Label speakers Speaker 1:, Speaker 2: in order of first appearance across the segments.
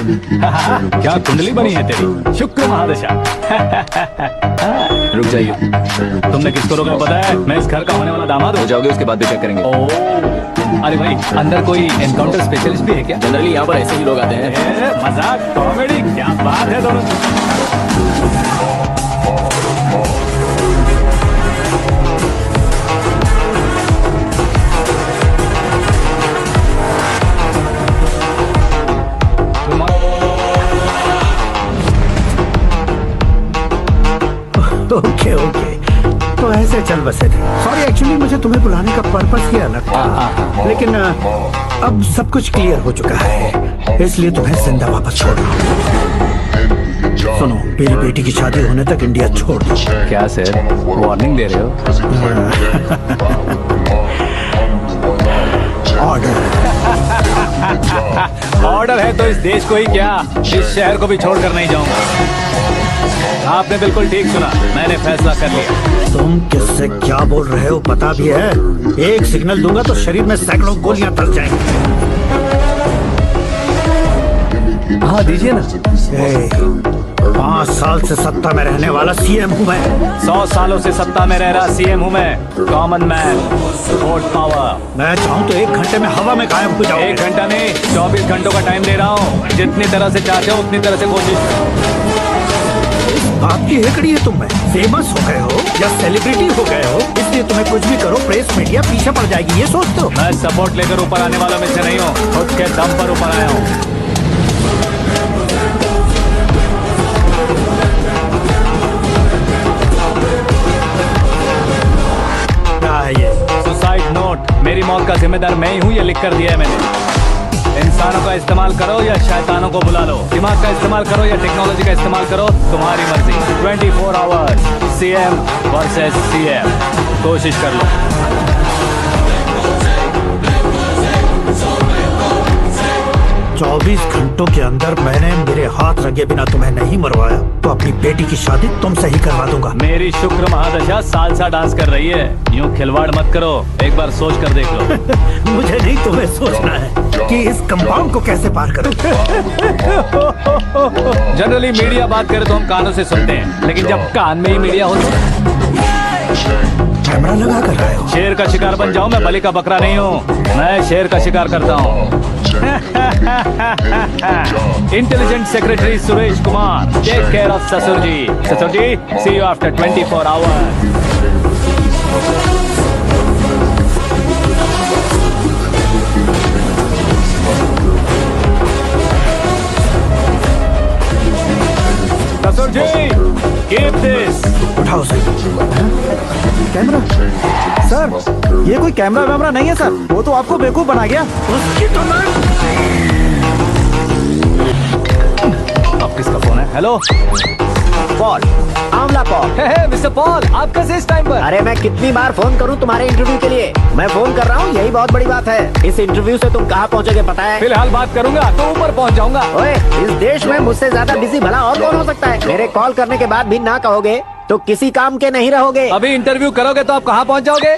Speaker 1: क्या कुंडली बनी है तेरी, शुक्र महादशा।
Speaker 2: रुक जाइए।
Speaker 1: तुमने किसको रोका पता है? मैं इस घर का होने वाला दामाद
Speaker 2: हो
Speaker 1: हूँ।
Speaker 2: जाओगे उसके बाद भी चेक करेंगे।
Speaker 1: ओह, अरे भाई अंदर कोई एनकाउंटर स्पेशलिस्ट भी है क्या?
Speaker 2: जनरली यहाँ पर ऐसे ही लोग आते हैं।
Speaker 1: मजाक कॉमेडी क्या बात है दोनों।
Speaker 3: ओके ओके, तो ऐसे चल बसे थे। सॉरी, एक्चुअली मुझे तुम्हें बुलाने का पर्पस ही अलग था, लेकिन अब सब कुछ क्लियर हो चुका है, इसलिए तुम्हें जिंदा वापस छोड़ रहा हूँ। सुनो, मेरी बेटी की शादी होने तक इंडिया छोड़ दो।
Speaker 1: क्या सर, वार्निंग दे रहे हो?
Speaker 3: ऑर्डर।
Speaker 1: ऑर्डर है तो इस देश को ही क्या, इस शहर को भी छोड़कर नहीं जाऊंगा। आपने बिल्कुल ठीक सुना, मैंने फैसला कर लिया।
Speaker 3: तुम किससे क्या बोल रहे हो पता भी है? एक सिग्नल दूंगा तो शरीर में सैकड़ों गोलियां धस जाएंगी।
Speaker 1: हाँ दीजिए ना।
Speaker 3: 5 साल से सत्ता में रहने वाला सीएम हूँ मैं।
Speaker 1: 100 सालों से सत्ता में रह रहा सीएम हूँ मैं। Common man, vote power.
Speaker 3: मैं चाहूँ तो 1 घंटे में हवा में गायब हो जाऊँ।
Speaker 1: 1 घंटा नहीं, 24 घंटों का टाइम दे रहा हूँ। जितनी तरह से चाहते हो उतनी तरह से कोशिश।
Speaker 3: आपकी हेकड़ी है, तुम में फेमस हो गए हो या सेलिब्रिटी हो गए हो, इसलिए तुम्हें कुछ भी करो प्रेस मीडिया पीछे पड़ जाएगी, ये सोचते हो?
Speaker 1: मैं सपोर्ट लेकर ऊपर आने वालों में से नहीं हूँ, खुद के दम पर ऊपर आया हूँ।
Speaker 3: क्या है ये?
Speaker 1: Suicide note. मेरी मौत का जिम्मेदार मैं ही हूँ, ये लिख कर दिया है मैंने। इंसानों का इस्तेमाल करो या शैतानों को बुला लो, दिमाग का इस्तेमाल करो या टेक्नोलॉजी का इस्तेमाल करो, तुम्हारी मर्जी। 24 आवर्स सीएम वर्सेस सीएम, कोशिश कर लो।
Speaker 3: 24 घंटों के अंदर मैंने मेरे हाथ रंगे बिना तुम्हें नहीं मरवाया तो अपनी बेटी की शादी तुमसे ही करवा दूंगा।
Speaker 1: मेरी शुक्र महादशा सालसा डांस कर रही है, यूं खिलवाड़ मत करो, एक बार सोच कर देख लो।
Speaker 3: मुझे नहीं, तुम्हें सोचना है कि इस कंपाउंड को कैसे पार करूं।
Speaker 1: जनरली मीडिया बात करे तो हम कानों से सुनते हैं, लेकिन जब कान में ही मीडिया हो तो
Speaker 3: कैमरा लगा कर रहे हो।
Speaker 1: शेर का शिकार बन जाऊं, मैं बलि का बकरा नहीं हूँ, मैं शेर का शिकार करता हूँ। Intelligent secretary Suresh Kumar, take care of ससुर जी। ससुर जी, सी यू आफ्टर 24 आवर्स। ससुर जी, कीप दिस।
Speaker 3: उठाओ सर। कैमरा? सर, ये कोई कैमरा वैमरा नहीं है सर, वो तो आपको बेवकूफ बना गया। उसकी तो
Speaker 1: अब किसका फोन है? हेलो
Speaker 4: पॉल, आंवला पॉल।
Speaker 1: मिस्टर पॉल, आप कैसे इस टाइम पर?
Speaker 4: अरे मैं कितनी बार फोन करूं तुम्हारे इंटरव्यू के लिए? मैं फोन कर रहा हूं, यही बहुत बड़ी बात है। इस इंटरव्यू से तुम कहां पहुंचोगे पता है?
Speaker 1: फिलहाल बात करूंगा तो ऊपर पहुंच जाऊंगा।
Speaker 4: ओए, इस देश में मुझसे ज्यादा बिजी भला और कौन हो सकता है? मेरे कॉल करने के बाद भी ना कहोगे तो किसी काम के नहीं रहोगे।
Speaker 1: अभी इंटरव्यू करोगे तो आप कहाँ पहुँच जाओगे?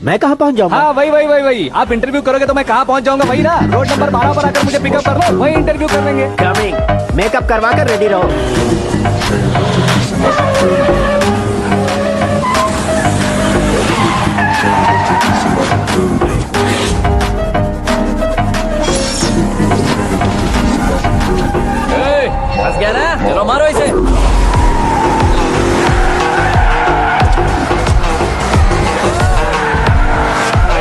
Speaker 4: मैं कहां पहुंच जाऊंगा?
Speaker 1: हाँ वही। आप इंटरव्यू करोगे तो मैं कहाँ पहुँच जाऊंगा? वही ना, रोड नंबर 12 पर आकर मुझे पिकअप कर लो, वही इंटरव्यू कर लेंगे।
Speaker 4: कमिंग। मेकअप करवा कर रेडी रहो।
Speaker 1: फंस गया ना, चलो मारो इसे।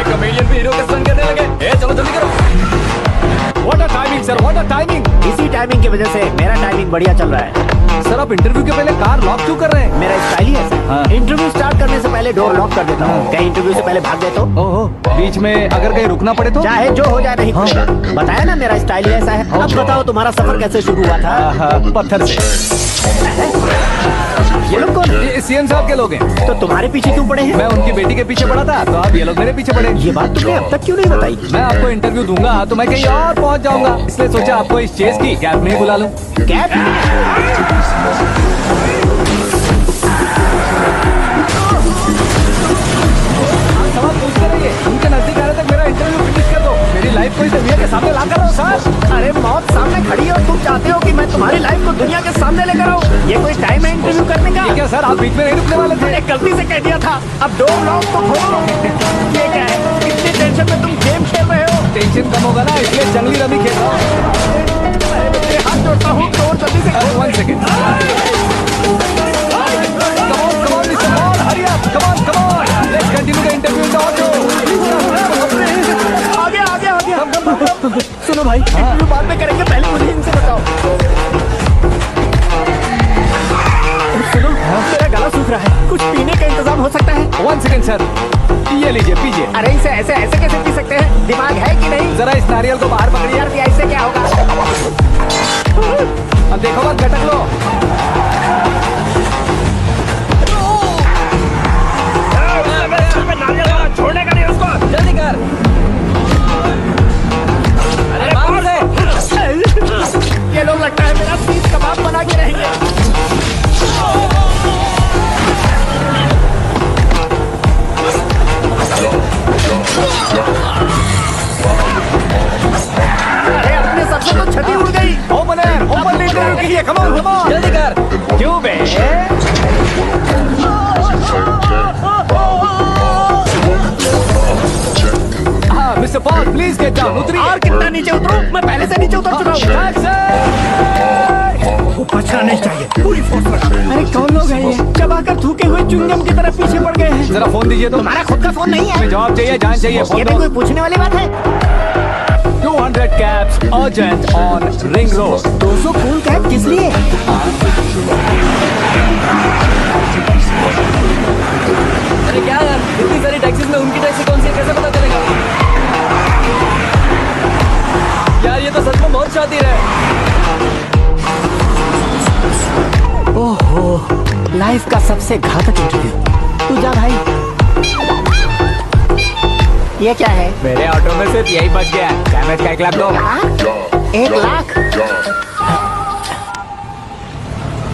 Speaker 1: कमेडियन भी हीरो के संग करने लगे। चलो जल्दी करो। What a timing sir, what a timing.
Speaker 4: इसी टाइमिंग की वजह से मेरा टाइमिंग बढ़िया चल रहा है।
Speaker 1: सर आप इंटरव्यू के पहले कार लॉक क्यों कर रहे हैं?
Speaker 4: मेरा स्टाइल ही ऐसा है।
Speaker 1: हाँ।
Speaker 4: इंटरव्यू स्टार्ट करने से पहले डोर लॉक कर देता हूँ। कहीं इंटरव्यू से पहले भाग गए तो?
Speaker 1: ओहो, बीच में अगर कहीं रुकना पड़े तो?
Speaker 4: चाहे जो हो जाए नहीं खुलेगा। बताया ना मेरा स्टाइल ही ऐसा है। अब बताओ तुम्हारा सफर कैसे शुरू हुआ था?
Speaker 1: पत्थर से।
Speaker 4: ये लोग कौन?
Speaker 1: ये सीएम साहब के लोग हैं।
Speaker 4: तो तुम्हारे पीछे क्यों पड़े हैं?
Speaker 1: मैं उनकी बेटी के पीछे पड़ा था, तो अब ये लोग मेरे पीछे पड़े।
Speaker 4: ये बात तुमने अब तक क्यों नहीं बताई?
Speaker 1: मैं आपको इंटरव्यू दूंगा तो मैं कहीं और पहुंच जाऊंगा, इसलिए सोचा आपको इस चेस की कैब में ही बुला लूं।
Speaker 4: कैब?
Speaker 1: सवाल पूछते रहिए, उनके नजदीक आने तक मेरा इंटरव्यू फिनिश कर दो। मेरी लाइफ को इस दुनिया के सामने ला कर रहो सर।
Speaker 4: अरे मौत सामने खड़ी है और तुम चाहते तुम्हारी लाइफ को दुनिया के सामने लेकर आओ। ये कोई टाइम है इंटरव्यू करने का?
Speaker 1: क्या सर, आप बीच में नहीं रुकने वाले थे?
Speaker 4: मैंने गलती से कह दिया था, अब डोर लॉक तो खोलो। ये क्या है, इतनी टेंशन में तुम गेम खेल रहे हो?
Speaker 1: टेंशन कम होगा ना, इसलिए जंगली रमी खेल रहा हूँ।
Speaker 4: मैं हाथ जोड़ता हूँ, डोर जल्दी से खोलो।
Speaker 1: 1 second. Come on, Mr. Paul, hurry up. Come on. Let's continue the interview in the auto.
Speaker 4: आ गया। सुनो भाई, इंटरव्यू बाद में करेंगे, पहले मुझे इनसे बताओ। सुनो, मेरा गला सूख रहा है, कुछ पीने का इंतजाम हो सकता है?
Speaker 1: 1 सेकेंड सर, ये लीजिए पीजिए।
Speaker 4: अरे इसे ऐसे कैसे पी सकते हैं? दिमाग है कि नहीं?
Speaker 1: जरा इस नारियल को बाहर पकड़िए।
Speaker 4: यार इससे क्या होगा?
Speaker 1: अब देखो मत, गटक लो।
Speaker 4: छोड़ने का नहीं उसको।
Speaker 1: जल्दी कर। अरे बाहर से।
Speaker 4: ये लोग लगता है मेरा सीख कबाब बना के रहेंगे। अरे अपने सबसे तो छठी उड़ गई।
Speaker 1: ओपन इंटरव्यू कीजिए। कम ऑन जल्दी कर। क्यों बे? हाँ mister Paul, please get down. उतरिए।
Speaker 4: और कितना नीचे उतरूं? मैं पहले से नीचे उतर चुका हूँ।
Speaker 3: वो बचना नहीं चाहिए, पूरी फोर्स लगा।
Speaker 4: अरे कौन लोग हैं ये? चबाकर थूके हुए च्युइंगम की तरह पीछे पड़ गए हैं।
Speaker 1: जरा फोन दीजिए तो।
Speaker 4: तुम्हारा खुद का फोन नहीं है?
Speaker 1: जवाब चाहिए, जान चाहिए।
Speaker 4: ये
Speaker 1: फोन
Speaker 4: भी कोई पूछने वाली बात है?
Speaker 1: 200 cabs urgent on Ring Road.
Speaker 4: 200 cool cab किस लिए?
Speaker 2: अरे क्या यार, इतनी सारी टैक्सीज में उनकी टैक्सी कौन सी है, कैसे पता चलेगा? यार ये तो सच में बहुत शातिर है।
Speaker 4: ओहो, लाइफ का सबसे घातक इंटरव्यू। तू जा भाई। ये क्या है?
Speaker 1: मेरे ऑटो में सिर्फ यही बच गया। डैमेज का 1 लाख दो।
Speaker 4: 1 लाख?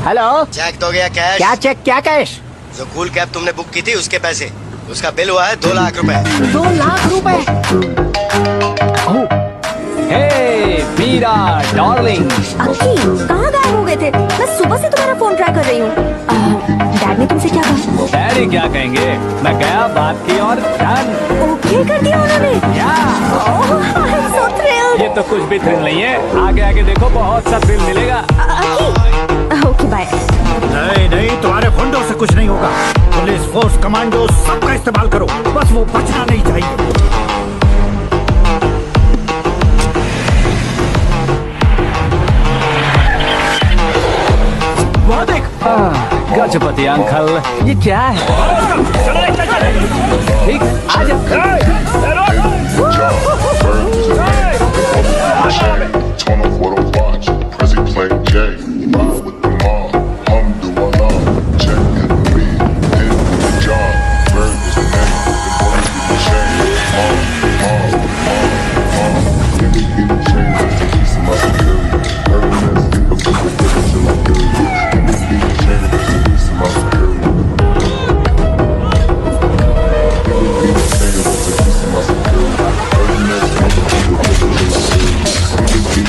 Speaker 4: हेलो,
Speaker 5: चेक तो गया कैश।
Speaker 4: क्या चेक, क्या कैश?
Speaker 5: जो कूल कैब तुमने बुक की थी उसके पैसे, उसका बिल हुआ है 2 लाख रुपए।
Speaker 4: 2 लाख रुपए?
Speaker 1: हे मीरा डार्लिंग।
Speaker 6: अंकी, कहाँ गायब हो गए थे? मैं सुबह से तुम्हारा फोन ट्राई कर रही हूँ। डैड ने तुमसे क्या कहा?
Speaker 1: डैडी क्या कहेंगे, मैं गया, बात की और डन।
Speaker 6: ओके कर दिया उन्होंने?
Speaker 1: या
Speaker 6: ओह, आई एम सो थ्रिल्ड।
Speaker 1: ये तो कुछ भी थ्रिल नहीं है, आगे आगे देखो बहुत सा थ्रिल मिलेगा।
Speaker 6: अंकी, ओके बाय।
Speaker 3: नहीं, तुम्हारे गुंडों से कुछ नहीं होगा। पुलिस फोर्स, कमांडो, सबका इस्तेमाल करो, बस वो बचना नहीं चाहिए।
Speaker 1: वो देख, गजपति अंकल, ये क्या है? ठीक, आज
Speaker 7: Turn off what I watch. Prezi playing J. Ride with the mob. Do I love? Check in the lead. In with the job. Bird is the name. The boys with the chain. Give me the chain just to piece of my security. Hermes, get the book with it till I kill you. Give me the chain just to piece of my security. Give me the chain just to piece of my security. Hermes, get the book with it till I kill you.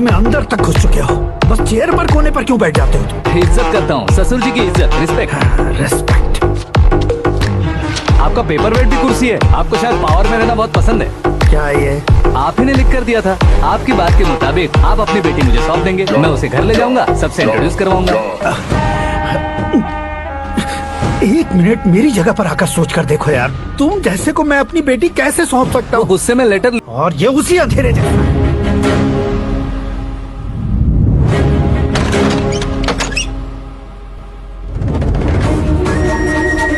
Speaker 3: जिंदगी में अंदर तक घुस चुके हो, बस chair पर कोने पर क्यों बैठ जाते हो तुम?
Speaker 1: इज्जत करता हूँ, ससुर जी की इज्जत, रिस्पेक्ट।
Speaker 3: रेस्पेक्ट।
Speaker 1: आपका पेपर वेट भी कुर्सी है। आपको शायद पावर में रहना बहुत पसंद है।
Speaker 3: क्या ये?
Speaker 1: आप ही ने लिख कर दिया था। आपकी बात के मुताबिक आप अपनी बेटी मुझे सौंप देंगे, मैं उसे घर ले जाऊंगा, सबसे इंट्रोड्यूस करवाऊंगा।
Speaker 3: एक मिनट मेरी जगह पर आकर सोच कर देखो यार, तुम जैसे को मैं अपनी बेटी कैसे सौंप सकता
Speaker 1: तो
Speaker 3: हूँ?
Speaker 1: गुस्से में लेटर
Speaker 3: और ये उसी अंधेरे जैसा है।